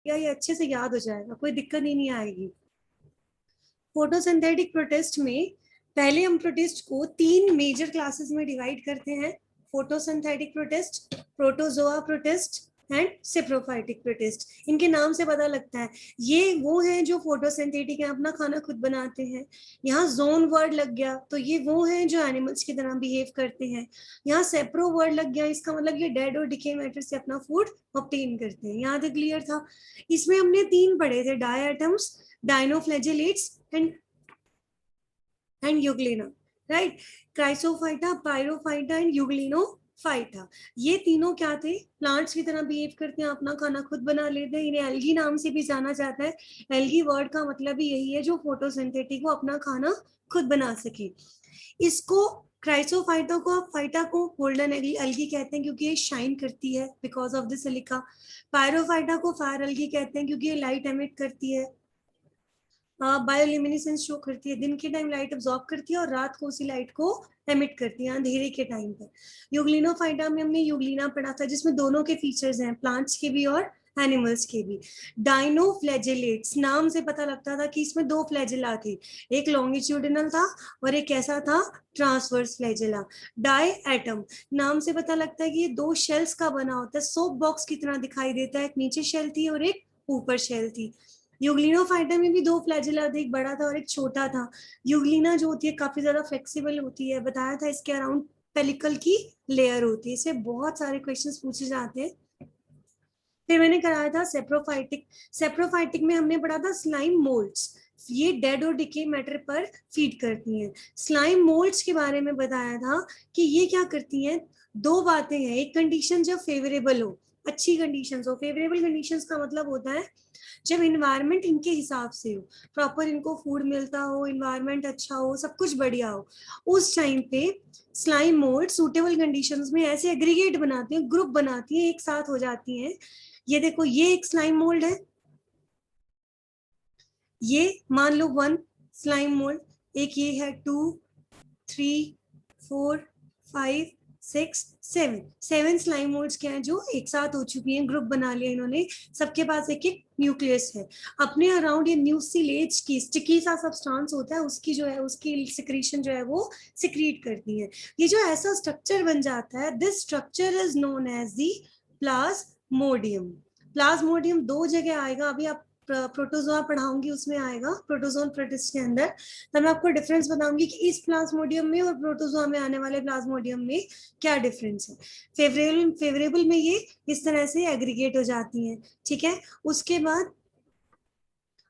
या ये अच्छे से याद हो जाएगा, कोई दिक्कत ही नहीं आएगी। फोटोसिंथेटिक प्रोटिस्ट में पहले हम प्रोटिस्ट को 3 मेजर क्लासेस में डिवाइड करते हैं, photosynthetic protist, protozoa protist and saprophytic protist. इनके नाम से पता लगता है ये वो हैं जो फोटोसिंथेटिक है, अपना खाना खुद बनाते हैं। यहाँ जोन वर्ड लग गया तो ये वो हैं जो एनिमल्स की तरह बिहेव करते हैं। यहाँ सेप्रो वर्ड लग गया, इसका मतलब ये डेड और डिके मैटर से अपना फूड ऑब्टेन करते हैं। यहाँ तक क्लियर था। इसमें हमने 3 पढ़े थे, diatoms, dinoflagellates and euglena, right. Chrysophyta, pyrophyta and euglenophyta, ये तीनों क्या थे, प्लांट्स की तरह बिहेव करते हैं, अपना खाना खुद बना लेते हैं। इन्हें एल्गी नाम से भी जाना जाता है। एल्गी वर्ड का मतलब भी यही है, जो फोटोसिंथेटिक को अपना खाना खुद बना सके। इसको क्राइसोफाइटा को, फाइटा को गोल्डन एल्गी कहते हैं क्योंकि ये शाइन करती है बिकॉज ऑफ द सिलिका। पायरोफाइटा को फायर एल्गी कहते हैं क्योंकि ये लाइट एमिट करती है, बायोल्यूमिनेसेंस शो करती है, दिन के टाइम लाइट अब्सॉर्ब करती है और रात को उसी लाइट को एमिट करती है अंधेरे के टाइम पर। यूग्लिनोफाइटा में हमने यूग्लिना पढ़ा था जिसमें दोनों के फीचर्स हैं, प्लांट्स के भी और एनिमल्स के भी। डाइनोफ्लैजेलेट्स, नाम से पता लगता था कि इसमें 2 फ्लैजेला थे, एक लॉन्गिट्यूडिनल था और एक कैसा था, ट्रांसवर्स फ्लैजेला। डाई एटम, नाम से पता लगता है कि ये 2 शेल्स का बना होता है, सोप बॉक्स की तरह दिखाई देता है, एक नीचे शेल थी और एक ऊपर शेल थी। यूग्लिनोफाइटा में भी 2 फ्लैजेला थे, एक बड़ा था और एक छोटा था। यूग्लिना जो होती है काफी ज्यादा फ्लेक्सिबल होती है, बताया था इसके अराउंड पेलिकल की लेयर होती है। इससे बहुत सारे क्वेश्चंस पूछे जाते हैं। फिर मैंने कराया था सेप्रोफाइटिक। सेप्रोफाइटिक में हमने पढ़ा था स्लाइम मोल्ड्स, ये डेड और डिके मैटर पर फीड करती हैं। स्लाइम मोल्ड्स के बारे में बताया था कि ये क्या करती हैं, 2 बातें हैं, एक कंडीशन जब फेवरेबल हो, अच्छी कंडीशंस हो। फेवरेबल कंडीशंस का मतलब होता है जब इन्वायरमेंट इनके हिसाब से हो, प्रॉपर इनको फूड मिलता हो, इन्वायरमेंट अच्छा हो, सब कुछ बढ़िया हो, उस टाइम पे स्लाइम मोल्ड सूटेबल कंडीशंस में ऐसे एग्रीगेट बनाती हैं, ग्रुप बनाती हैं, एक साथ हो जाती हैं। ये देखो, ये एक स्लाइम मोल्ड है, ये मान लो 1 स्लाइम मोल्ड, एक ये है 2, 3, 4, 5, 6, 7 स्लाइम मोल्ड्स क्या हैं जो एक साथ हो चुकी हैं, ग्रुप बना लिया इन्होंने, सबके पास एक एक न्यूक्लियस है। अपने अराउंड ये म्यूसिलेज की स्टिकी सा सब्सटेंस होता है, उसकी जो है उसकी सिक्रीशन जो है वो सिक्रीट करती है। ये जो ऐसा स्ट्रक्चर बन जाता है, this structure is known as the plasmodium. Plasmodium 2 जगह आएगा, अभी आप प्रोटोजोआ पढ़ाऊंगी उसमें आएगा, प्रोटोजोन प्रोटिस्ट के अंदर। तब मैं आपको डिफरेंस बताऊंगी कि इस प्लाज्मोडियम में और प्रोटोजोआ में आने वाले प्लाज्मोडियम में क्या डिफरेंस है। फेवरेबल में ये इस तरह से एग्रीगेट हो जाती हैं, ठीक है। उसके बाद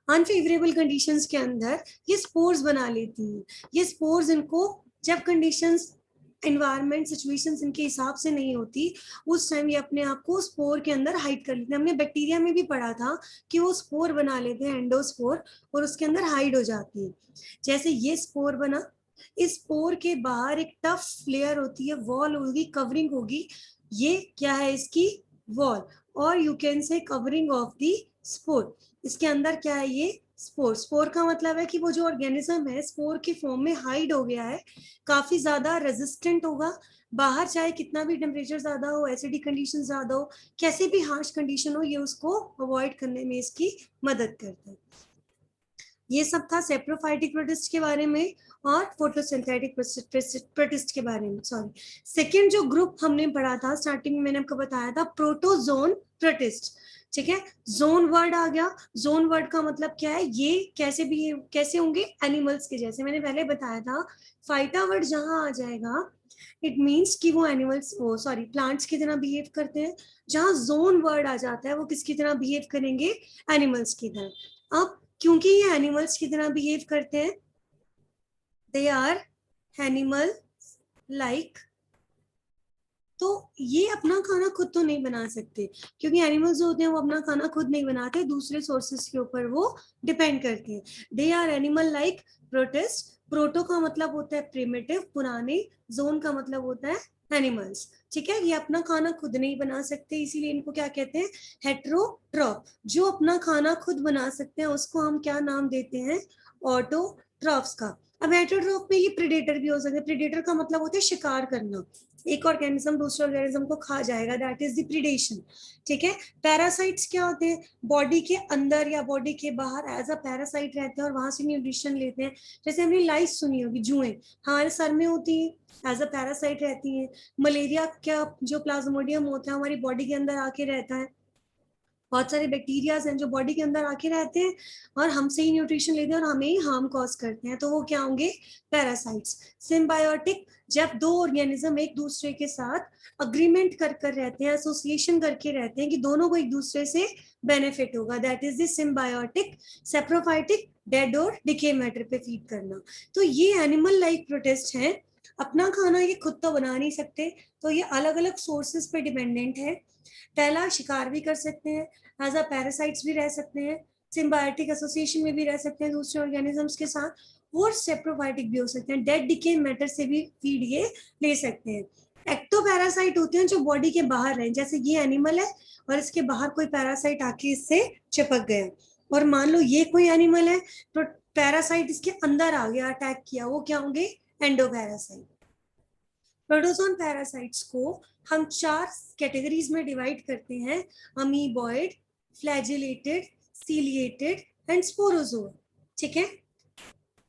अनफेवरेबल कंडीशंस के अंदर ये स्पोर्स बना लेती हैं। ये स्पोर्स इनको जब कंडीशंस, एनवायरमेंट सिचुएशंस इनके हिसाब से नहीं होती, उस टाइम ये अपने आप को स्पोर के अंदर हाइड कर लेते हैं। हमने बैक्टीरिया में भी पढ़ा था कि वो स्पोर बना लेते हैं, एंडोस्पोर, और उसके अंदर हाइड हो जाती है। जैसे ये स्पोर बना, इस स्पोर के बाहर एक टफ लेयर होती है, वॉल होगी, कवरिंग होगी, ये क्या है इसकी वॉल, और you can say covering of the spore. इसके अंदर क्या है, ये स्पोर। स्पोर का मतलब है कि वो जो ऑर्गेनिज्म है स्पोर की फॉर्म में हाइड हो गया है, काफी ज्यादा रेजिस्टेंट होगा, बाहर चाहे कितना भी टेम्परेचर ज्यादा हो, एसिडिक कंडीशन ज्यादा हो, कैसे भी हार्श कंडीशन हो, ये उसको अवॉइड करने में इसकी मदद करता है। ये सब था सेप्रोफाइटिक प्रोटिस्ट के बारे में और फोटोसिंथेटिक प्रोटिस्ट के बारे में। सॉरी, सेकेंड जो ग्रुप हमने पढ़ा था स्टार्टिंग में, मैंने आपको बताया था प्रोटोजोन प्रोटिस्ट, ठीक है। जोन वर्ड आ गया। जोन वर्ड का मतलब क्या है, ये कैसे भी कैसे होंगे, एनिमल्स के जैसे, मैंने पहले बताया था। फाइटा वर्ड जहां आ जाएगा इट मीन्स कि वो एनिमल्स, वो सॉरी प्लांट्स की तरह बिहेव करते हैं। जहां जोन वर्ड आ जाता है वो किसकी तरह बिहेव करेंगे, एनिमल्स की तरह। अब क्योंकि ये एनिमल्स की तरह बिहेव करते हैं, दे आर एनिमल लाइक, तो ये अपना खाना खुद तो नहीं बना सकते, क्योंकि एनिमल्स जो होते हैं वो अपना खाना खुद नहीं बनाते, दूसरे सोर्सेस के ऊपर वो डिपेंड करते हैं। They are animal like protist. Proto का मतलब होता है प्रिमिटिव, पुराने। जोन का मतलब होता है एनिमल्स, ठीक है। ये अपना खाना खुद नहीं बना सकते, इसीलिए इनको क्या कहते हैं, हेट्रोट्रॉफ। जो अपना खाना खुद बना सकते हैं उसको हम क्या नाम देते हैं, ऑटोट्रॉफ्स का। अब हेट्रोट्रॉफ में ये प्रेडेटर भी हो सकते हैं। प्रेडेटर का मतलब होता है शिकार करना, एक ऑर्गेनिज्म दूसरे ऑर्गेनिज्म को खा जाएगा, दैट इज द प्रीडेशन। ठीक है। पैरासाइट्स क्या होते हैं? बॉडी के अंदर या बॉडी के बाहर एज अ पैरासाइट रहते हैं और वहां से न्यूट्रिशन लेते हैं। जैसे हमने लाइस सुनी होगी, जुएं हमारे सर में होती है, एज अ पैरासाइट रहती है। मलेरिया क्या, जो प्लाज्मोडियम होता है हमारी बॉडी के अंदर आके रहता है। बहुत सारे बैक्टीरियाज हैं जो बॉडी के अंदर आके रहते हैं और हमसे ही न्यूट्रिशन लेते हैं और हमें ही हार्म कॉज करते हैं, तो वो क्या होंगे? पैरासाइट्स। सिम्बायोटिक, जब दो ऑर्गेनिज्म एक दूसरे के साथ अग्रीमेंट कर कर रहते हैं, एसोसिएशन करके रहते हैं कि दोनों को एक दूसरे से बेनिफिट होगा, that is the symbiotic. Saprophytic, dead और डिके मैटर पे फीड करना। तो ये एनिमल लाइक प्रोटिस्ट हैं। अपना खाना ये खुद तो बना नहीं सकते, तो ये अलग अलग सोर्सेस पे डिपेंडेंट है। पहला, शिकार भी कर सकते हैं, एज अ पैरासाइट्स भी रह सकते हैं, सिम्बायोटिक एसोसिएशन में भी रह सकते हैं दूसरे ऑर्गेनिजम्स के साथ, और सेप्रोफाइटिक भी हो सकते हैं, डेड डिके मैटर से भी फीड ये ले सकते हैं। एक्टोपैरासाइट होते हैं जो बॉडी के बाहर रहें, जैसे ये एनिमल है और इसके बाहर कोई पैरासाइट आके इससे चिपक गया, और मान लो ये कोई एनिमल है तो पैरासाइट इसके अंदर आ गया, अटैक किया, वो क्या होंगे? एंडोपैरासाइट। प्रोटोजोन पैरासाइट्स को हम 4 कैटेगरीज में डिवाइड करते हैं, amoeboid, flagellated, ciliated and Sporozoa. ठीक है।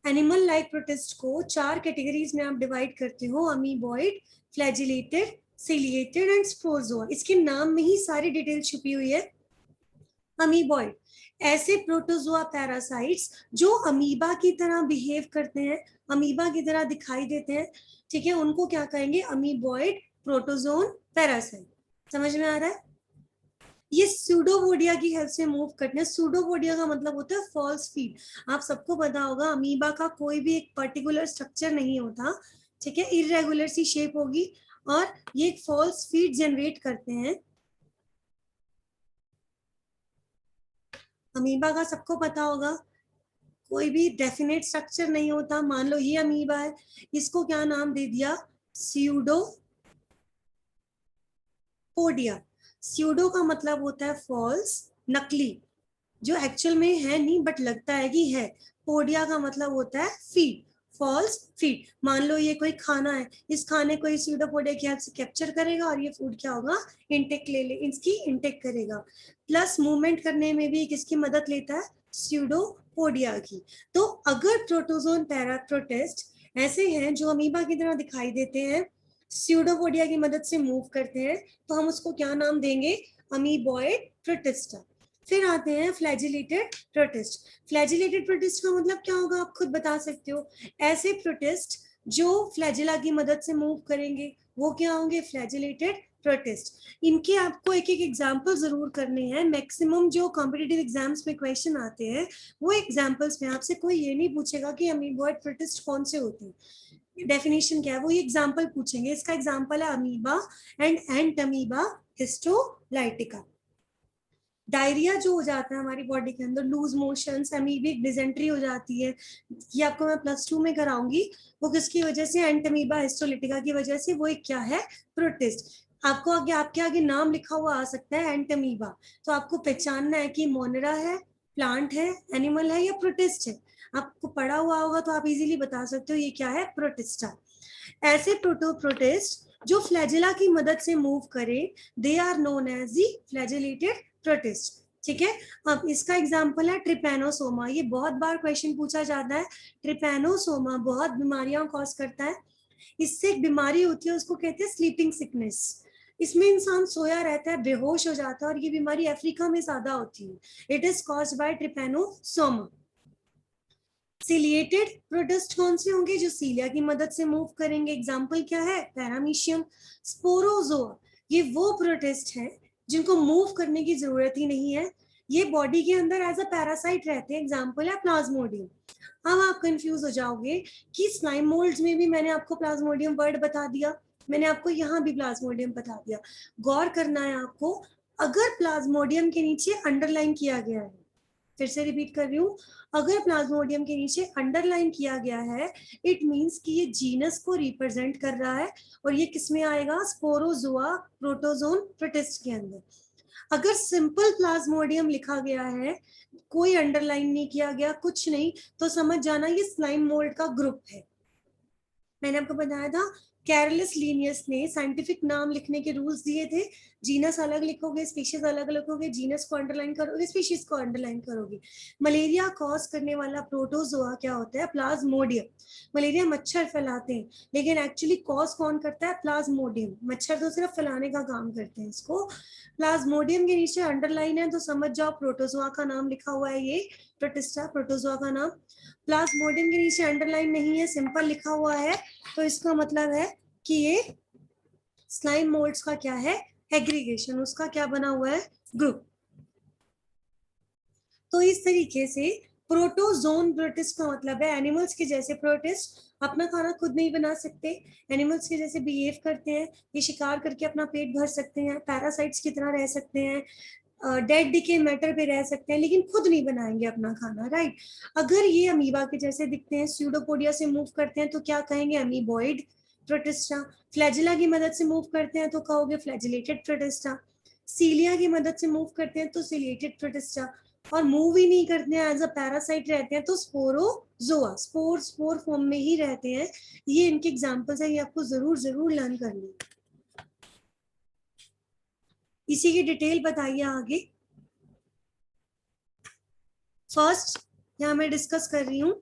एनिमल लाइक प्रोटिस्ट को 4 कैटेगरीज में आप डिवाइड करते हो, amoeboid, flagellated, ciliated and Sporozoa. इसके नाम में ही सारी डिटेल छुपी हुई है। अमीबॉइड, ऐसे प्रोटोजोआ पैरासाइट्स जो अमीबा की तरह बिहेव करते हैं, अमीबा की तरह दिखाई देते हैं, ठीक है, उनको क्या कहेंगे? Amoeboid protozoan parasite. समझ में आ रहा है? ये सूडोपोडिया की हेल्प से मूव करते हैं। सूडोपोडिया का मतलब होता है फॉल्स फीड। आप सबको पता होगा अमीबा का कोई भी एक पर्टिकुलर स्ट्रक्चर नहीं होता, ठीक है, इरेगुलर सी शेप होगी और ये एक फॉल्स फीड जनरेट करते हैं। अमीबा का सबको पता होगा कोई भी डेफिनेट स्ट्रक्चर नहीं होता। मान लो ये अमीबा है, इसको क्या नाम दे दिया? स्यूडोपोडिया। स्यूडो का मतलब होता है फॉल्स, नकली, जो एक्चुअल में है नहीं बट लगता है कि है। पोडिया का मतलब होता है फीड, फॉल्स फीड। मान लो ये कोई खाना है, इस खाने को इस स्यूडोपोडिया की हेल्प से कैप्चर करेगा और ये फूड क्या होगा? इनटेक ले इसकी इनटेक करेगा। प्लस मूवमेंट करने में भी किसकी मदद लेता है? स्यूडोपोडिया की। तो अगर प्रोटोजोन पैरा प्रोटिस्ट ऐसे हैं जो अमीबा की तरह दिखाई देते हैं, स्यूडोपोडिया की मदद से मूव करते हैं, तो हम उसको क्या नाम देंगे? Amoeboid protista. फिर आते हैं फ्लैजिलेटेड प्रोटिस्ट। फ्लैजिलेटेड प्रोटिस्ट का मतलब क्या होगा? आप खुद बता सकते हो। ऐसे प्रोटिस्ट जो फ्लैजिला की मदद से मूव करेंगे, वो क्या होंगे? Flagellated protist. इनके आपको एक एक एग्जाम्पल जरूर करने हैं। मैक्सिमम जो कॉम्पिटिटिव एग्जाम्स में क्वेश्चन आते हैं वो एग्जाम्पल्स में आपसे कोई ये नहीं पूछेगा कि अमीबॉइड प्रोटिस्ट कौन से होते हैं, डेफिनेशन क्या है, वो ये एग्जाम्पल पूछेंगे। इसका एग्जाम्पल है amoeba and Entamoeba histolytica. Diarrhoea जो हो जाता है हमारी बॉडी के अंदर, लूज मोशंस, अमीबिक डिजेंट्री हो जाती है, ये आपको मैं +2 में कराऊंगी। वो किसकी वजह से? एंटमीबा हिस्टोलिटिका की वजह से। वो एक क्या है? प्रोटिस्ट। आपको आगे आपके आगे नाम लिखा हुआ आ सकता है एंटमीबा, तो आपको पहचानना है कि मोनरा है, प्लांट है, एनिमल है या प्रोटिस्ट है। आपको पढ़ा हुआ होगा तो आप इजीली बता सकते हो ये क्या है? प्रोटिस्टा। ऐसे प्रोटोप्रोटिस्ट जो फ्लैजिला की मदद से मूव करे, they are known as the flagellated protist. ठीक है। अब इसका एग्जांपल है ट्रिपैनोसोमा। ये बहुत बार क्वेश्चन पूछा जाता है। ट्रिपैनोसोमा बहुत बीमारियां कॉज करता है। इससे एक बीमारी होती है, उसको कहते हैं स्लीपिंग सिकनेस। इसमें इंसान सोया रहता है, बेहोश हो जाता है, और ये बीमारी अफ्रीका में ज्यादा होती है। It is caused by Trypanosoma. Ciliated protist कौन से होंगे? जो सीलिया की मदद से मूव करेंगे। एग्जांपल क्या है? पैरामीशियम। स्पोरोजोआ, ये वो प्रोटिस्ट हैं जिनको मूव करने की जरूरत ही नहीं है, ये बॉडी के अंदर एज अ पैरासाइट रहते हैं। एग्जांपल है प्लाज्मोडियम। अब आप कंफ्यूज हो जाओगे कि स्लाइम मोल्ड्स में भी मैंने आपको प्लाज्मोडियम वर्ड बता दिया, मैंने आपको यहाँ भी प्लाज्मोडियम बता दिया। गौर करना है आपको, अगर प्लाज्मोडियम के नीचे अंडरलाइन किया गया है, फिर से रिपीट कर रही हूँ, अगर प्लाज्मोडियम के नीचे अंडरलाइन किया गया है, इट मींस कि ये जीनस को रिप्रेजेंट कर रहा है और ये किसमें आएगा? स्पोरोजोआ प्रोटोजोन प्रोटिस्ट के अंदर। अगर सिंपल प्लाज्मोडियम लिखा गया है, कोई अंडरलाइन नहीं किया गया, कुछ नहीं, तो समझ जाना ये स्लाइम मोल्ड का ग्रुप है। मैंने आपको बताया था कैरलस लिनियस ने साइंटिफिक नाम लिखने के रूल्स दिए थे, जीनस अलग लिखोगे, स्पीशीज अलग लिखोगे, जीनस को अंडरलाइन करोगे, स्पीशीज को अंडरलाइन करोगे। मलेरिया कॉज करने वाला प्रोटोजोआ क्या होता है? प्लाज्मोडियम। मलेरिया मच्छर फैलाते हैं, लेकिन एक्चुअली कॉज कौन करता है? प्लाज्मोडियम। मच्छर तो सिर्फ फैलाने का काम करते हैं। इसको प्लाज्मोडियम के नीचे अंडरलाइन है तो समझ जाओ प्रोटोजोआ का नाम लिखा हुआ है, ये प्रोटिस्टा प्रोटोजोआ का नाम। प्लाज्मोडियम के नीचे अंडरलाइन नहीं है, सिंपल लिखा हुआ है, तो इसका मतलब है कि ये स्लाइम मोल्ड्स का क्या है? एग्रीगेशन, उसका क्या बना हुआ है? ग्रुप। तो इस तरीके से प्रोटोजोन प्रोटिस्ट का मतलब है एनिमल्स के जैसे प्रोटिस्ट अपना खाना खुद नहीं बना सकते, एनिमल्स के जैसे बिहेव करते हैं, ये शिकार करके अपना पेट भर सकते हैं, पैरासाइट्स की तरह रह सकते हैं, डेड डिके मैटर पे रह सकते हैं, लेकिन खुद नहीं बनाएंगे अपना खाना, राइट। अगर ये अमीबा के जैसे दिखते हैं, स्यूडोपोडिया से मूव करते हैं तो क्या कहेंगे? Amoeboid protista. फ्लैजिला की मदद से मूव करते हैं तो कहोगे फ्लैजिलेटेड प्रोटिस्टा। सीलिया की मदद से मूव करते हैं तो सिलिएटेड प्रोटिस्टा। और मूव ही नहीं करते हैं, एज अ पैरासाइट रहते हैं तो स्पोरोजोआ, स्पोर फॉर्म में ही रहते हैं। ये इनके एग्जांपल्स है, ये आपको जरूर जरूर लर्न करनी है। इसी की डिटेल बताइए आगे। फर्स्ट यहाँ मैं डिस्कस कर रही हूँ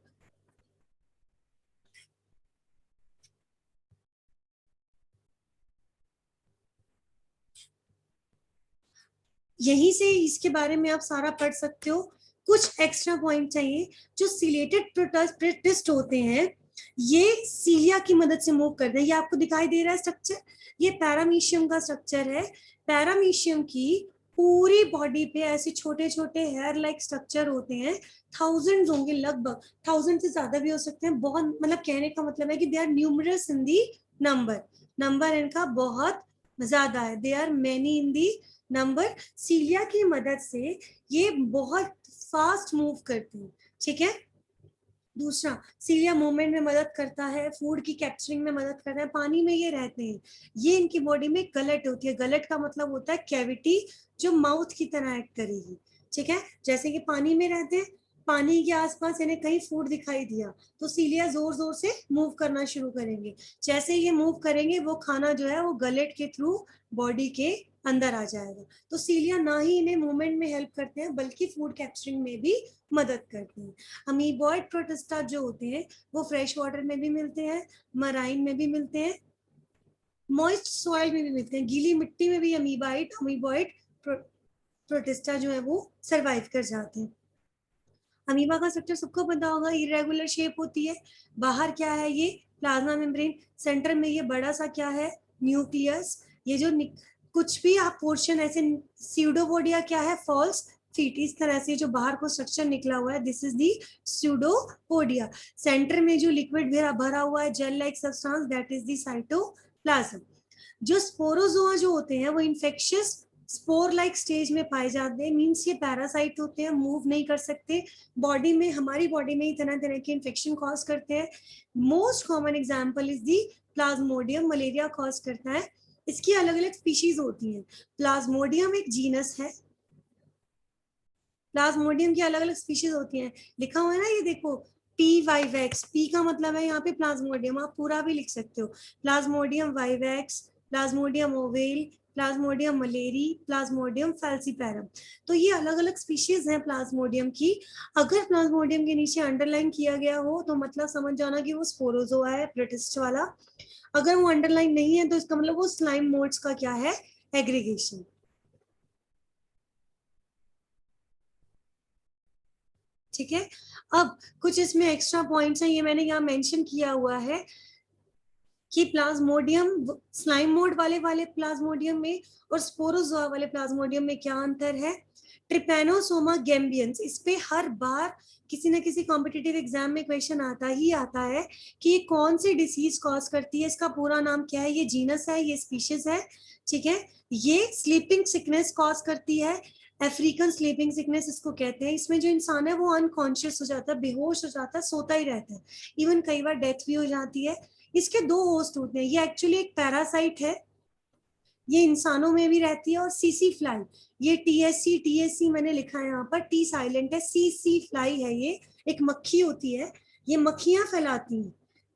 यहीं से, इसके बारे में आप सारा पढ़ सकते हो। कुछ एक्स्ट्रा पॉइंट चाहिए। जो सिलेटेड प्रोटिस्ट होते हैं ये सीलिया की मदद से मूव करते हैं। ये आपको दिखाई दे रहा है स्ट्रक्चर, ये पैरामीशियम का स्ट्रक्चर है। पैरामीशियम की पूरी बॉडी पे ऐसे छोटे छोटे हेयर लाइक स्ट्रक्चर होते हैं, थाउजेंड्स होंगे, लगभग 1000 से ज्यादा भी हो सकते हैं। बहुत, मतलब कहने का मतलब है कि they are numerous in the number, number इनका बहुत ज्यादा है, they are many in the number. Cilia की मदद से ये बहुत फास्ट मूव करती है, ठीक है। दूसरा, सीलिया मूवमेंट में मदद करता है, फूड की कैप्चरिंग में मदद करता है, पानी में ये रहते हैं। ये इनकी बॉडी में गलट होती है, गलट का मतलब होता है कैविटी जो माउथ की तरह एक्ट करेगी, ठीक है। जैसे कि पानी में रहते हैं, पानी के आसपास इन्हें कहीं फूड दिखाई दिया तो सीलिया जोर जोर से मूव करना शुरू करेंगे। जैसे ये मूव करेंगे वो खाना जो है वो गलेट के थ्रू बॉडी के अंदर आ जाएगा। तो सीलिया ना ही इन्हें मूवमेंट में हेल्प करते हैं बल्कि फूड कैप्चरिंग में भी मदद करते हैं। अमीबॉइड प्रोटिस्टा जो होते हैं वो फ्रेश वाटर में भी मिलते हैं, मराइन में भी मिलते हैं, मॉइस्ट सॉइल में भी मिलते हैं। गीली मिट्टी में भी अमीबॉइड प्रोटिस्टा जो है वो सरवाइव कर जाते हैं। अमीबा का स्ट्रक्चर सबको पता होगा, इरेगुलर शेप होती है। बाहर क्या है? ये प्लाज्मा मेम्ब्रेन, सेंटर में ये बड़ा सा क्या है? न्यूक्लियस। ये जो कुछ भी आप पोर्शन ऐसे, स्यूडोपोडिया क्या है? फॉल्स फीट, इस तरह से जो बाहर को स्ट्रक्चर निकला हुआ है, this is the pseudopodia. Centre में जो लिक्विड भरा हुआ है, gel like substance, that is the cytoplasm. जो स्पोरोजोआ जो होते हैं वो इन्फेक्शियस स्पोर लाइक स्टेज में पाए जाते हैं, मीन्स ये पैरासाइट होते हैं, मूव नहीं कर सकते, बॉडी में, हमारी बॉडी में ही तरह तरह के इन्फेक्शन कॉज करते हैं। Most common example is the Plasmodium, malaria cause करता है। इसकी अलग अलग स्पीशीज होती हैं। प्लाज्मोडियम एक जीनस है, प्लाज्मोडियम की अलग अलग स्पीशीज होती हैं, लिखा हुआ है ना, ये देखो पी वाइवैक्स, पी का मतलब है यहाँ पे प्लाज्मोडियम, आप पूरा भी लिख सकते हो, Plasmodium vivax, Plasmodium oval, Plasmodium malariae, Plasmodium falciparum. तो ये अलग अलग स्पीशीज हैं प्लाज्मोडियम की। अगर प्लाज्मोडियम के नीचे अंडरलाइन किया गया हो तो मतलब समझ जाना कि वो स्पोरोजोआ है, प्रोटिस्ट वाला। अगर वो अंडरलाइन नहीं है तो इसका मतलब वो स्लाइम मोड्स का क्या है? एग्रीगेशन, ठीक है। अब कुछ इसमें एक्स्ट्रा पॉइंट्स हैं, ये मैंने यहाँ मेंशन किया हुआ है कि प्लाज्मोडियम, स्लाइम मोड वाले प्लाज्मोडियम में और स्पोरोजोआ वाले प्लाज्मोडियम में क्या अंतर है? ट्रिपैनोसोमा गैम्बियंस, इस पे हर बार किसी न किसी कॉम्पिटिटिव एग्जाम में क्वेश्चन आता ही आता है कि ये कौन सी डिसीज कॉज करती है, इसका पूरा नाम क्या है, ये जीनस है, ये स्पीशीज है, ठीक है। ये स्लीपिंग सिकनेस कॉज करती है, अफ्रीकन स्लीपिंग सिकनेस इसको कहते हैं। इसमें जो इंसान है वो अनकॉन्शियस हो जाता है, बेहोश हो जाता है, सोता ही रहता है, इवन कई बार डेथ भी हो जाती है। इसके दो होस्ट होते हैं, ये एक्चुअली एक पैरासाइट है, ये इंसानों में भी रहती है, और सीसी फ्लाई, ये टीएससी मैंने लिखा है यहाँ पर, टी साइलेंट है, सीसी फ्लाई है, ये एक मक्खी होती है, ये मक्खियां फैलाती हैं,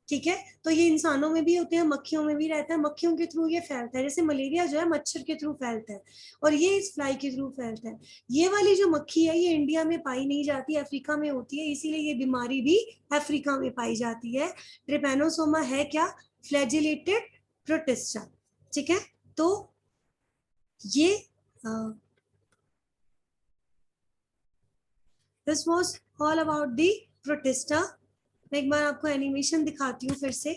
ठीक है, तो ये इंसानों में भी होते हैं, मक्खियों में भी रहता है, मक्खियों के थ्रू ये फैलता है, जैसे मलेरिया जो है मच्छर के थ्रू फैलता है, और ये इस फ्लाई के थ्रू फैलता है। ये वाली जो मक्खी है ये इंडिया में पाई नहीं जाती, अफ्रीका में होती है, इसीलिए ये बीमारी भी अफ्रीका में पाई जाती है। ट्रिपेनोसोमा है क्या? Flagellated protista. ठीक है, तो ये this was all about the protista. मैं एक बार आपको एनिमेशन दिखाती हूँ फिर से।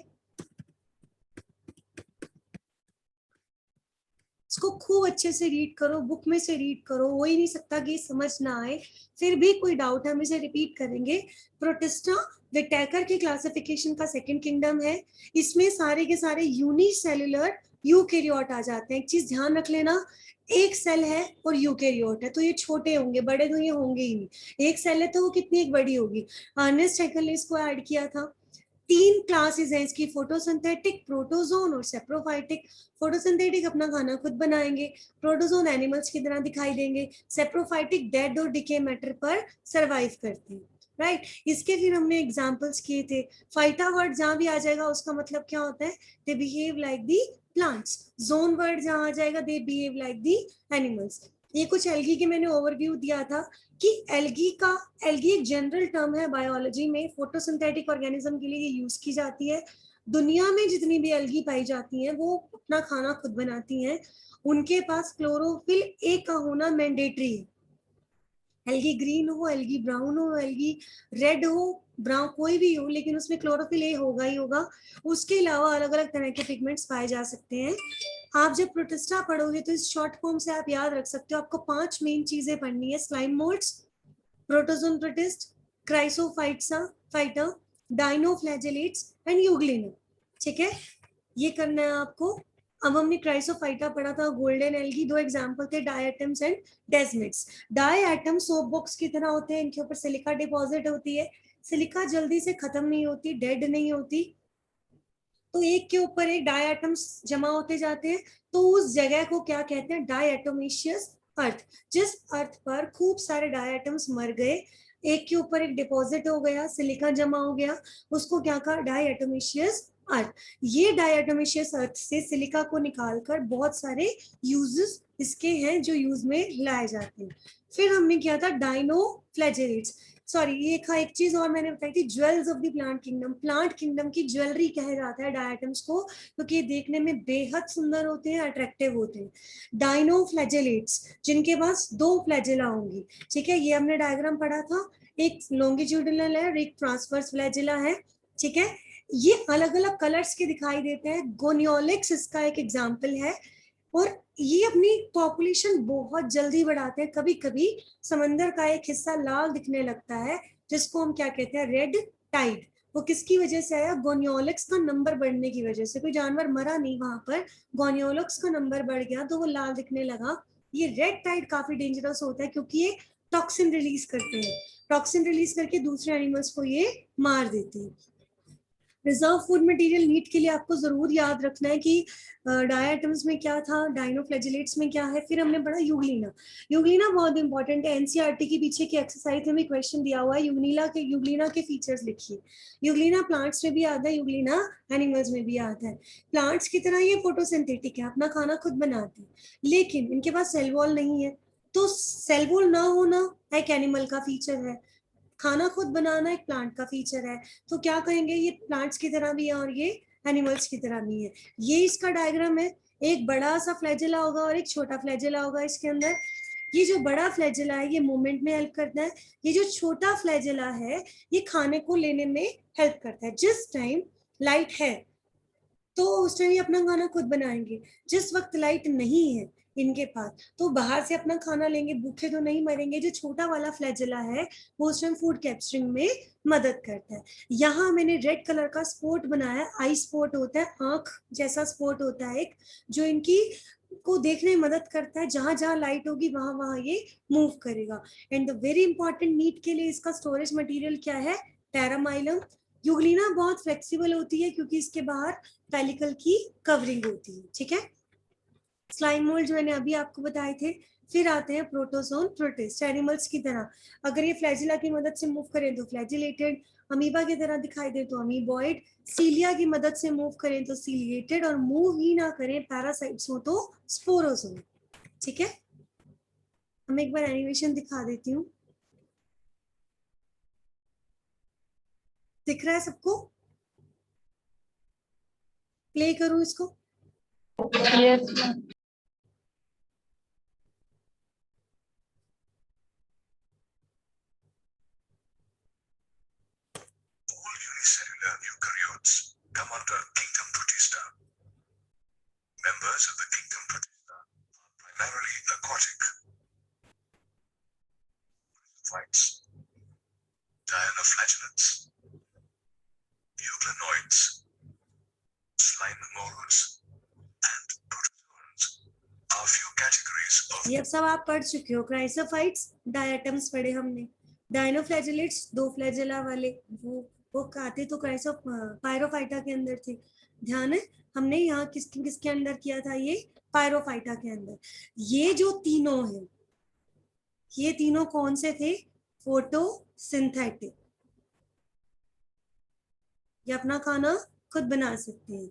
इसको खूब अच्छे से रीड करो, बुक में से रीड करो, हो ही नहीं सकता कि समझ ना आए। फिर भी कोई डाउट है हम इसे रिपीट करेंगे। प्रोटिस्टा विटेकर की क्लासिफिकेशन का सेकंड किंगडम है। इसमें सारे के सारे यूनिसेल्युलर यूकेरियोट आ जाते हैं। एक चीज ध्यान रख लेना, एक सेल है और यूकेरियोट है तो ये छोटे होंगे, बड़े तो ये होंगे ही नहीं। एक सेल है तो वो कितनी एक बड़ी होगी। अर्नेस्ट हैकेल ने इसको ऐड किया था। तीन क्लासेस हैं इसकी, फोटोसिंथेटिक, प्रोटोजोन और सेप्रोफाइटिक। फोटोसिंथेटिक अपना खाना खुद बनाएंगे, प्रोटोजोन एनिमल्स की तरह दिखाई देंगे, सेप्रोफाइटिक डेड और डिके मैटर पर सरवाइव करते हैं। राइट इसके फिर हमने एग्जांपल्स किए थे। फाइटा वर्ड जहां भी आ जाएगा उसका मतलब क्या होता है? They behave like the plants. Zone word जहां आ जाएगा they behave like the animals. ये कुछ एल्गी के मैंने ओवरव्यू दिया था कि एल्गी एक जनरल टर्म है बायोलॉजी में, फोटोसिंथेटिक ऑर्गेनिज्म के लिए ये यूज की जाती है। दुनिया में जितनी भी एल्गी पाई जाती हैं वो अपना खाना खुद बनाती हैं। उनके पास क्लोरोफिल ए का होना मैंडेटरी है। एल्गी ग्रीन हो, एल्गी ब्राउन हो, एल्गी रेड हो, ब्राउन कोई भी हो, लेकिन उसमें क्लोरोफिल ए होगा ही होगा। उसके अलावा अलग अलग तरह के पिगमेंट्स पाए जा सकते हैं। आप जब प्रोटिस्टा पढ़ोगे तो इस शॉर्ट फॉर्म से आप याद रख सकते हो। आपको 5 मेन चीजें पढ़नी है: slime moulds, protozoan protist, chrysophytes फाइटर, डाइनोफ्लैजेलेट्स एंड यूग्लिना। ठीक है, ये करना है आपको। अब हमने क्राइसोफाइटा पढ़ा था, गोल्डन एल्गी, दो एग्जांपल थे diatoms and desmids. Diatom soap box की तरह होते हैं, इनके ऊपर सिलिका डिपॉजिट होती है। सिलिका जल्दी से खत्म नहीं होती, डेड नहीं होती, तो एक के ऊपर एक डायटम्स जमा होते जाते हैं। तो उस जगह को क्या कहते हैं? डायटोमेशियस अर्थ। जिस अर्थ पर खूब सारे डायटम्स मर गए, एक के ऊपर एक डिपॉजिट हो गया, सिलिका जमा हो गया, उसको क्या कहा? डायटोमेशियस अर्थ। ये डायटोमेशियस अर्थ से सिलिका को निकालकर बहुत सारे यूजेस इसके हैं जो यूज में लाए जाते हैं। फिर हमने किया था डाइनोफ्लैजेलेट्स। सॉरी, ये था एक चीज और मैंने बताई थी, jewels of the plant kingdom. Plant kingdom की ज्वेलरी कहा जाता है डायटम्स को, क्योंकि तो देखने में बेहद सुंदर होते हैं, अट्रैक्टिव होते हैं। डाइनोफ्लैजेलेट्स जिनके पास 2 फ्लैजेला होंगी। ठीक है, ये हमने डायग्राम पढ़ा था, एक लॉन्गिट्यूडिनल है और एक ट्रांसवर्स फ्लैजेला है। ठीक है, ये अलग अलग कलर्स के दिखाई देते हैं। गोनियोलिक्स इसका एक एग्जाम्पल है। और ये अपनी पॉपुलेशन बहुत जल्दी बढ़ाते हैं। कभी कभी समंदर का एक हिस्सा लाल दिखने लगता है, जिसको हम क्या कहते हैं? Red tide. वो किसकी वजह से आया? गोनियोलिक्स का नंबर बढ़ने की वजह से। कोई जानवर मरा नहीं वहां पर, गोनियोलिक्स का नंबर बढ़ गया तो वो लाल दिखने लगा। ये रेड टाइड काफी डेंजरस होता है क्योंकि ये टॉक्सिन रिलीज करते हैं। टॉक्सिन रिलीज करके दूसरे एनिमल्स को ये मार देते हैं। रिजर्व फूड मटेरियल मीट के लिए आपको जरूर याद रखना है कि डायटम्स में क्या था, डाइनोफ्लैजिलेट्स में क्या है। फिर हमने पढ़ा यूग्लिना। यूग्लिना बहुत इंपॉर्टेंट है, एनसीईआरटी की पीछे की एक्सरसाइज में भी क्वेश्चन दिया हुआ है। यूग्लिना के फीचर्स लिखिए। यूग्लिना प्लांट्स में भी आता है, यूग्लिना एनिमल्स में भी आता है। प्लांट्स की तरह ये फोटोसिंथेटिक है, अपना खाना खुद बनाते हैं, लेकिन इनके पास सेल वॉल नहीं है। तो सेल वॉल ना होना एक एनिमल का फीचर है, खाना खुद बनाना एक प्लांट का फीचर है। तो क्या कहेंगे? ये प्लांट्स की तरह भी है और ये एनिमल्स की तरह भी है। ये इसका डायग्राम है। एक बड़ा सा फ्लैजेला होगा और एक छोटा फ्लैजेला होगा इसके अंदर। ये जो बड़ा फ्लैजेला है ये मूवमेंट में हेल्प करता है। ये जो छोटा फ्लैजेला है ये खाने को लेने में हेल्प करता है। जिस टाइम लाइट है तो उस टाइम ये अपना खाना खुद बनाएंगे। जिस वक्त लाइट नहीं है इनके पास तो बाहर से अपना खाना लेंगे, भूखे तो नहीं मरेंगे। जो छोटा वाला फ्लैजेला है वो उस टाइम फूड कैप्चरिंग में मदद करता है। यहाँ मैंने रेड कलर का स्पॉट बनाया, आई स्पॉट होता है, आंख जैसा स्पॉट होता है एक, जो इनकी को देखने में मदद करता है। जहां जहां लाइट होगी वहां वहां ये मूव करेगा। And the very important meat के लिए इसका स्टोरेज मटेरियल क्या है? पैरामाइलम। यूग्लिना बहुत फ्लेक्सिबल होती है क्योंकि इसके बाहर पेलिकल की कवरिंग होती है। ठीक है, स्लाइम मोल्ड जो मैंने अभी आपको बताए थे, फिर आते हैं प्रोटोजोन प्रोटिस्ट, एनिमल्स की तरह। अगर ये फ्लैजिला की मदद से मूव करें तो फ्लैजिलेटेड, अमीबा की तरह दिखाई दे तो अमीबॉइड, सीलिया की मदद से मूव करें तो सीलिएटेड, और मूव ही ना करें पैरासाइट्स हो तो स्पोरोजोन। ठीक है, हम एक बार एनिमेशन दिखा देती हूँ, दिख रहा है सबको? प्ले करूं इसको? Yes, All unicellular eukaryotes come under kingdom Protista. Members of the kingdom Protista are primarily aquatic. Phytes, dinoflagellates, euglenoids, slime molds, and protozoans are few categories of ये अब सब आप पढ़ चुके हो। क्राइसोफाइट्स, डायटम्स पढ़े हमने। डायनोफ्लैजिलेट्स, दो फ्लैजिला वाले, वो आते तो क्राइसो पायरोफाइटा के अंदर थे। ध्यान है, हमने यहाँ किसके किसके अंदर किया था? ये पायरोफाइटा के अंदर। ये जो तीनों हैं, ये तीनों कौन से थे? फोटोसिंथेटिक। ये अपना खाना खुद बना सकते हैं।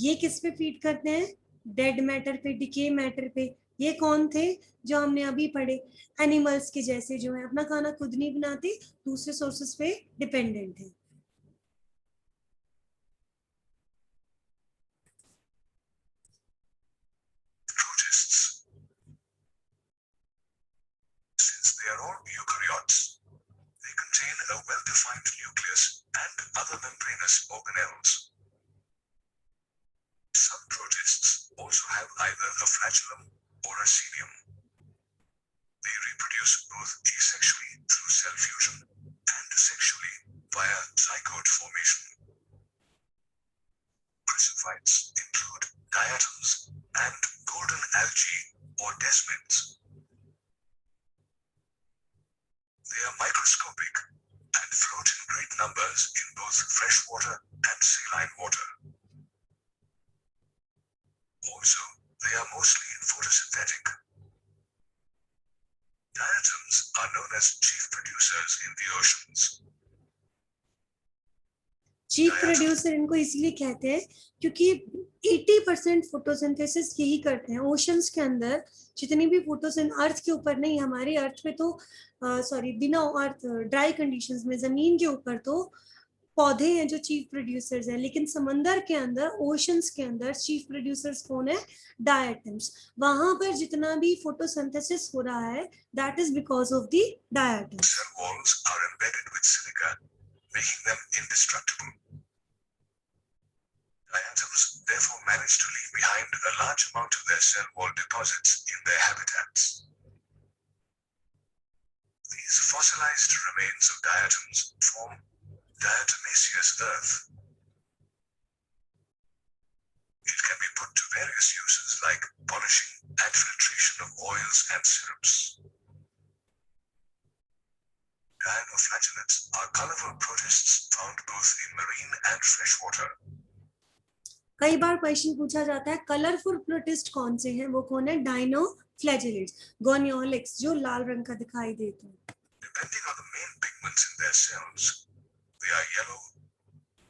ये किस पे फीड करते हैं? डेड मैटर पे, डिके मैटर पे। ये कौन थे जो हमने अभी पढ़े? एनिमल्स के जैसे, जो है अपना खाना खुद नहीं बनाते, दूसरे सोर्सेस पे डिपेंडेंट है। protists. Since they are all eukaryotes, they contain a well-defined nucleus and other membranous organelles. Some protists also have either a flagellum or a cilium. They reproduce both asexually through cell fusion and sexually via zygote formation. Chrysophytes include diatoms and golden algae or desmids. They are microscopic and float in great numbers in both freshwater and saline water. Also, they are mostly photosynthetic. Diatoms are known as chief producers in the oceans. Chief producer इनको इसलिए कहते हैं क्योंकि 80% photosynthesis यही करते हैं। Oceans के अंदर जितनी भी फोटोसिन, अर्थ के ऊपर नहीं, हमारे अर्थ पे तो सॉरी, बिना अर्थ ड्राई कंडीशंस में, जमीन के ऊपर तो पौधे हैं जो चीफ प्रोड्यूसर्स हैं, लेकिन समंदर के अंदर, ओशंस के अंदर चीफ प्रोड्यूसर्स कौन है? डायटम्स। वहां पर जितना भी फोटोसिंथेसिस हो रहा है, that is because of the diatoms. Cell walls are embedded with silica, making them indestructible. Diatoms therefore manage to leave behind a large amount of their cell wall deposits in their habitats. These fossilized remains of diatoms form diatomaceous earth. It can be put to various uses like polishing and filtration of oils and syrups. Dinoflagellates are colorful protists found both in marine and freshwater. कई बार question पूछा जाता है colourful protist कौन से हैं? वो कौन है? डायनोफ्लैजिलेट्स, गोनियोलिक्स, जो लाल रंग का दिखाई देता है। Depending on the main pigments in their cells, they are yellow,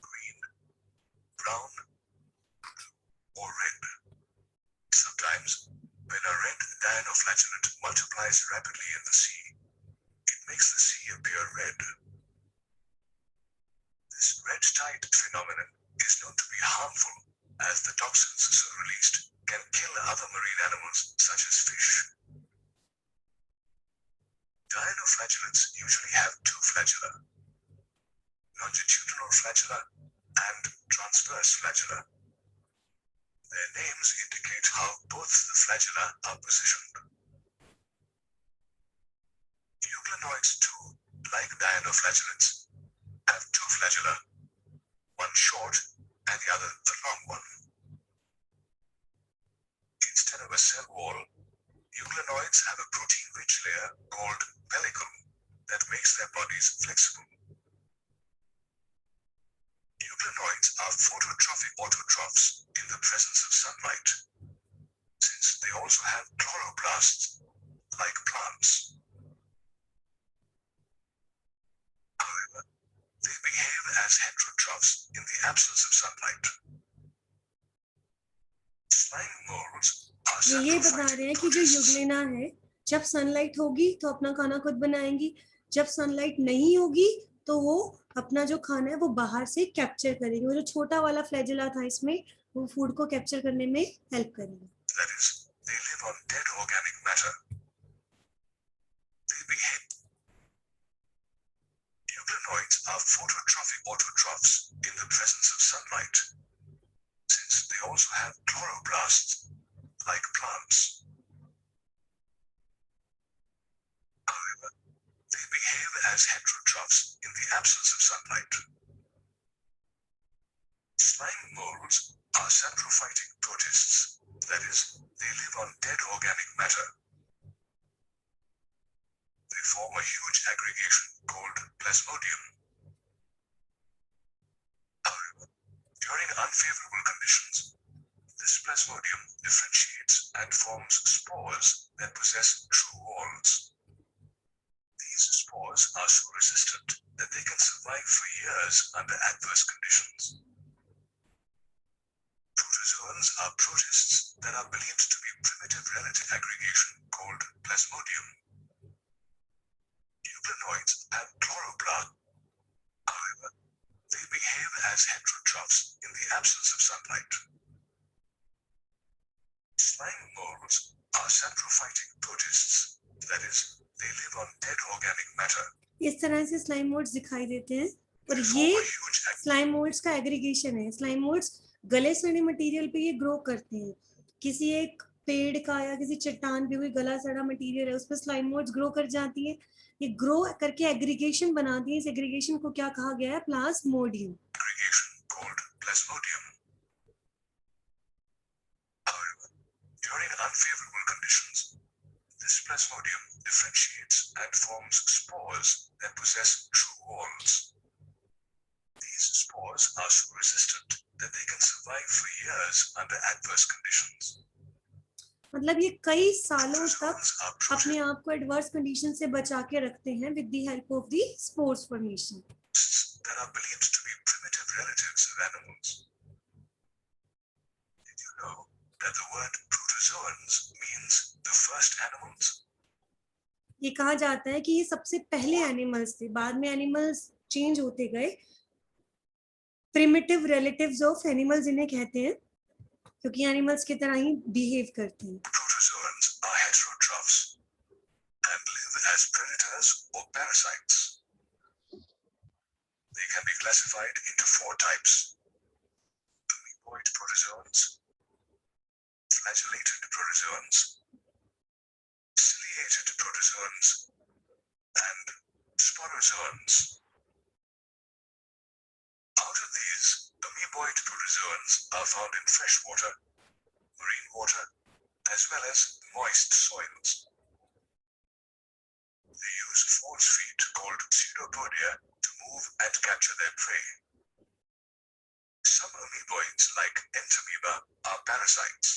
green, brown, or red. Sometimes, when a red dinoflagellate multiplies rapidly in the sea, it makes the sea appear red. This red tide phenomenon is known to be harmful, as the toxins so released can kill other marine animals such as fish. Dinoflagellates usually have two flagella, longitudinal flagella and transverse flagella. Their names indicate how both the flagella are positioned. Euglenoids too, like dinoflagellates, have two flagella, one short and the other a long one. Instead of a cell wall, euglenoids have a protein-rich layer called pellicum that makes their bodies flexible. Euglenoids are phototrophic autotrophs in the presence of sunlight. Since they also have chloroplasts, like plants. However, they behave as heterotrophs in the absence of sunlight. Slime molds are ये बता रहे saprophytic हैं कि जो protists. युगलेना है जब sunlight होगी तो अपना खाना खुद बनाएंगी, जब सनलाइट नहीं होगी तो वो अपना जो खाना है वो बाहर से कैप्चर करेंगे। वो जो छोटा वाला फ्लैजेला था इसमें वो फूड को कैप्चर करने में हेल्प करेंगे। That is, they live on dead organic matter. They behave. Euglenoids are phototrophic autotrophs in the presence of sunlight, since they also have chloroplasts, like plants. However, they behave as heterotrophs in the absence of sunlight. Slime molds are saprophytic protists, that is, they live on dead organic matter. They form a huge aggregation called Plasmodium. However, during unfavorable conditions, this Plasmodium differentiates and forms spores that possess true walls. These spores are so resistant that they can survive for years under adverse conditions. Protozoans are protists that are believed to be primitive relative aggregation called Plasmodium. Euglenoids have chloroplast. However, they behave as heterotrophs in the absence of sunlight. Slime molds are saprophytic protists, that is, they live on dead organic matter. इस तरह से slime modes दिखाई देते हैं और They ये form a huge slime modes का aggregation है। स्लाइम मोड्स गले सड़े मटेरियल पे ये ग्रो करते हैं। किसी एक पेड़ का या किसी चट्टान पे कोई गला सड़ा मटेरियल है उस पर स्लाइम मोड्स ग्रो कर जाती है। ये ग्रो करके एग्रीगेशन बनाती है। इस एग्रीगेशन को क्या कहा गया है? Plasmodium. aggregation called Plasmodium. However, during unfavorable conditions, this Plasmodium differentiates and forms spores that possess true walls. These spores are so resistant that they can survive for years under adverse conditions. मतलब ये कई सालों तक Protozoans are अपने आप को adverse condition से बचा के रखते हैं with the help of the spores formation. protists that are believed to be primitive relatives of animals. Did you know that the word protozoans means the first animals? ये कहा जाता है कि ये सबसे पहले एनिमल्स थे, बाद में एनिमल्स चेंज होते गए। प्रिमिटिव रिलेटिव्स ऑफ एनिमल्स इन्हें कहते हैं क्योंकि एनिमल्स की तरह ही बिहेव करते हैं। Protozoans are heterotrophs and live as predators or parasites. They can be classified into 4 types: amoeboid protozoans, flagellated protozoans, ciliated protozoans, and sporozoans. Out of these, amoeboid protozoans are found in fresh water, marine water, as well as moist soils. They use false feet called pseudopodia to move and capture their prey. Some amoeboids, like entamoeba, are parasites.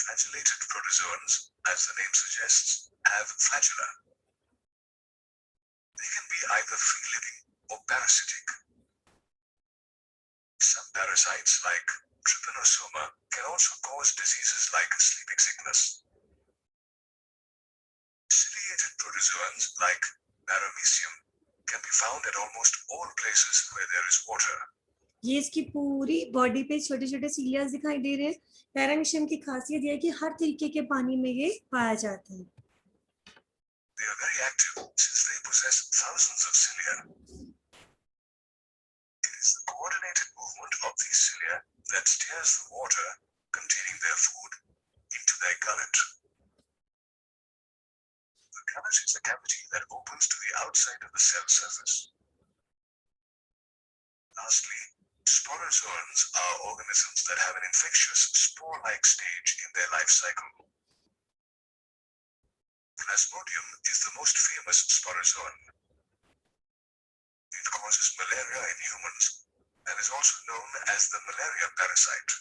Flagellated protozoans, as the name suggests, have flagella. They can be either free-living or parasitic. Some parasites, like trypanosoma, can also cause diseases like sleeping sickness. Ciliated protozoans, like Paramecium, can be found at almost all places where there is water. ये इसकी पूरी body पे छोटे छोटे सीलियास दिखाई दे रहे हैं। Paramecium की खासियत ये है कि हर तरीके के पानी में ये पाया जाता है। They are very active since they possess thousands of cilia. It is the coordinated movement of these cilia that steers the water containing their food into their gullet. The gullet is a cavity that opens to the outside of the cell surface. Lastly, sporozoans are organisms that have an infectious spore-like stage in their life cycle. Plasmodium is the most famous sporozoan. It causes malaria in humans and is also known as the malaria parasite.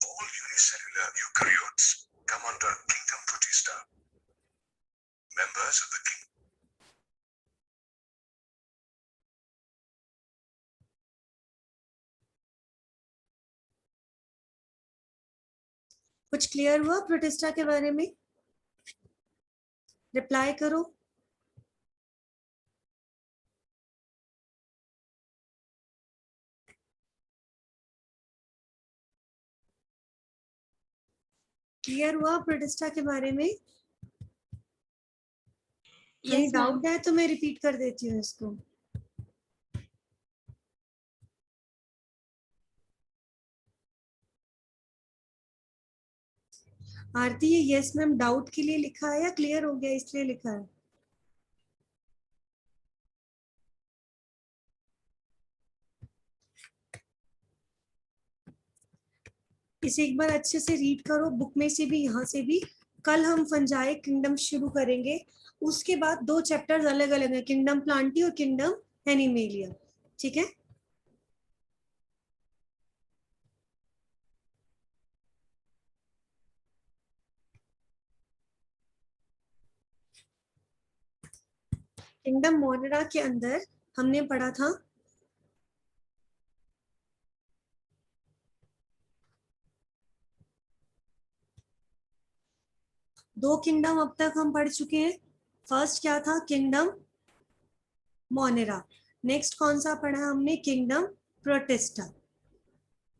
All unicellular eukaryotes come under kingdom Protista. Members of the kingdom. कुछ clear हुआ protista के बारे में? Reply करो। Clear हुआ protista के बारे में? कहीं डाउट है तो मैं रिपीट कर देती हूँ इसको। आरती, ये यस मैम डाउट के लिए लिखा है या क्लियर हो गया इसलिए लिखा है? इसे एक बार अच्छे से रीड करो, बुक में से भी यहाँ से भी। कल हम फंजाई किंगडम शुरू करेंगे, उसके बाद 2 चैप्टर्स अलग अलग है, किंगडम प्लांटी और किंगडम एनिमेलिया। ठीक है, किंगडम मोनेरा के अंदर हमने पढ़ा था दो किंगडम अब तक हम पढ़ चुके हैं। फर्स्ट क्या था? Kingdom Monera. नेक्स्ट कौन सा पढ़ा हमने? Kingdom protista.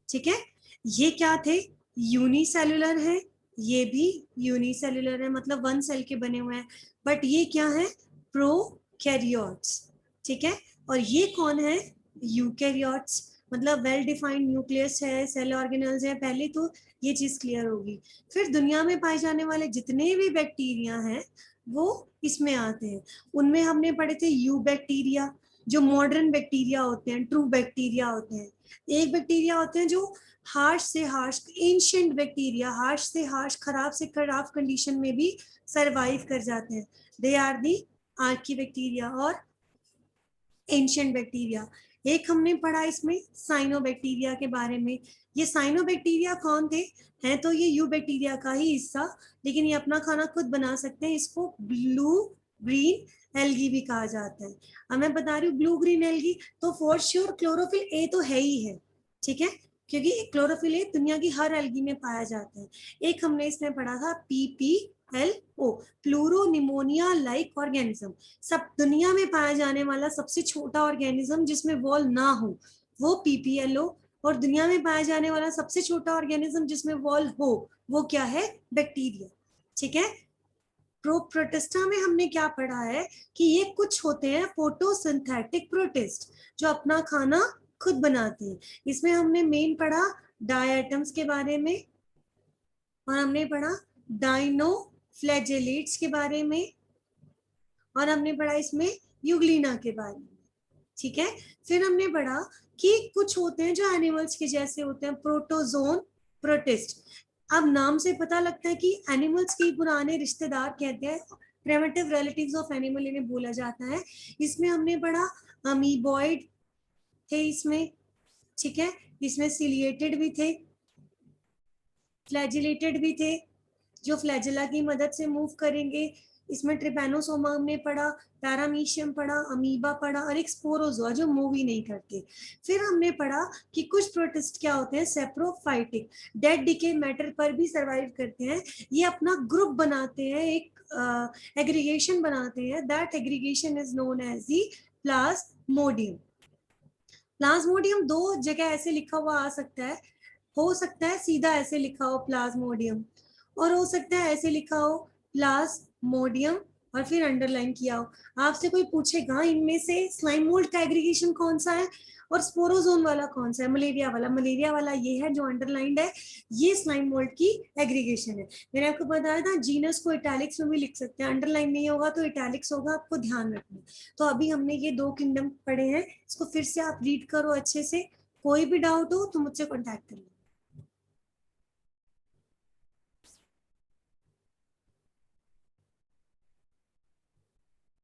ठीक है, ये क्या थे? यूनिसेलुलर है, ये भी यूनिसेलुलर है, मतलब 1 सेल के बने हुए हैं। बट ये क्या है? प्रोकैरियोट्स। ठीक है, और ये कौन है? यूकैरियोट्स, मतलब वेल डिफाइंड न्यूक्लियस है, सेल ऑर्गेनल्स है। पहले तो ये चीज क्लियर होगी। फिर दुनिया में पाए जाने वाले जितने भी बैक्टीरिया हैं वो इसमें आते हैं। उनमें हमने पढ़े थे यू बैक्टीरिया, जो मॉडर्न बैक्टीरिया होते हैं, ट्रू बैक्टीरिया होते हैं। एक बैक्टीरिया होते हैं जो हार्श से हार्श, एंशिएंट बैक्टीरिया, हार्श से हार्श, खराब से खराब कंडीशन में भी सरवाइव कर जाते हैं। They are the archaebacteria और एंशिएंट बैक्टीरिया। एक हमने पढ़ा इसमें साइनोबैक्टीरिया के बारे में। ये साइनोबैक्टीरिया कौन थे? हैं तो ये यू बैक्टीरिया का ही हिस्सा, लेकिन ये अपना खाना खुद बना सकते हैं। इसको ब्लू ग्रीन एल्गी भी कहा जाता है। अब मैं बता रही हूँ ब्लू ग्रीन एल्गी, तो फॉर श्योर क्लोरोफिल ए तो है ही है। ठीक है, क्योंकि क्लोरोफिल ए दुनिया की हर एल्गी में पाया जाता है। एक हमने इसमें पढ़ा था PPLO, pleuro pneumonia like organism. सब दुनिया में पाया जाने वाला सबसे छोटा ऑर्गेनिज्म जिसमें वॉल ना हो वो PPLO, और दुनिया में पाया जाने वाला सबसे छोटा ऑर्गेनिज्म जिसमें वॉल हो वो क्या है? बैक्टीरिया। ठीक है, प्रोटिस्टा में हमने क्या पढ़ा है कि ये कुछ होते हैं फोटोसिंथेटिक प्रोटिस्ट जो अपना खाना खुद बनाते हैं। इसमें हमने मेन पढ़ा डायटम्स के बारे में, और हमने पढ़ा डाइनोफ्लैजेलेट्स के बारे में, और हमने पढ़ा इसमें यूग्लिना के बारे में। ठीक है, फिर हमने पढ़ा कि कुछ होते हैं जो एनिमल्स के जैसे होते हैं, प्रोटोजोन प्रोटिस्ट। अब नाम से पता लगता है कि एनिमल्स के पुराने रिश्तेदार कहते हैं, प्रिमिटिव रिलेटिव्स ऑफ एनिमल इन्हें बोला जाता है। इसमें हमने पढ़ा अमीबॉइड थे इसमें। ठीक है, इसमें सिलिएटेड भी थे, फ्लैजिलेटेड भी थे जो फ्लैजिला की मदद से मूव करेंगे। इसमें ट्रिपैनोसोमा हमने पढ़ा, पैरामीशियम पढ़ा, अमीबा पढ़ा, और एक स्पोरोजोआ जो मूव ही नहीं करते। फिर हमने पढ़ा कि कुछ प्रोटिस्ट क्या होते हैं? सेप्रोफाइटिक, डेड डिके मैटर पर भी सरवाइव करते हैं। ये अपना ग्रुप बनाते हैं, एक एग्रीगेशन बनाते हैं। That aggregation is known as the plasmodium. Plasmodium 2 जगह ऐसे लिखा हुआ आ सकता है, हो सकता है सीधा ऐसे लिखा हो प्लाज्मोडियम, और हो सकता है ऐसे लिखा हो प्लाज्मोडियम और फिर अंडरलाइन किया हो। आपसे कोई पूछेगा इनमें से स्लाइम मोल्ड का एग्रीगेशन कौन सा है और स्पोरोजोन वाला कौन सा है? मलेरिया वाला। मलेरिया वाला ये है जो अंडरलाइंड है, ये स्लाइम मोल्ड की एग्रीगेशन है। मैंने आपको बताया था जीनस को इटैलिक्स में भी लिख सकते हैं, अंडरलाइन नहीं होगा तो इटैलिक्स होगा, आपको ध्यान रखना। तो अभी हमने ये 2 किंगडम पढ़े हैं, इसको फिर से आप रीड करो अच्छे से। कोई भी डाउट हो तो मुझसे कॉन्टैक्ट करिए।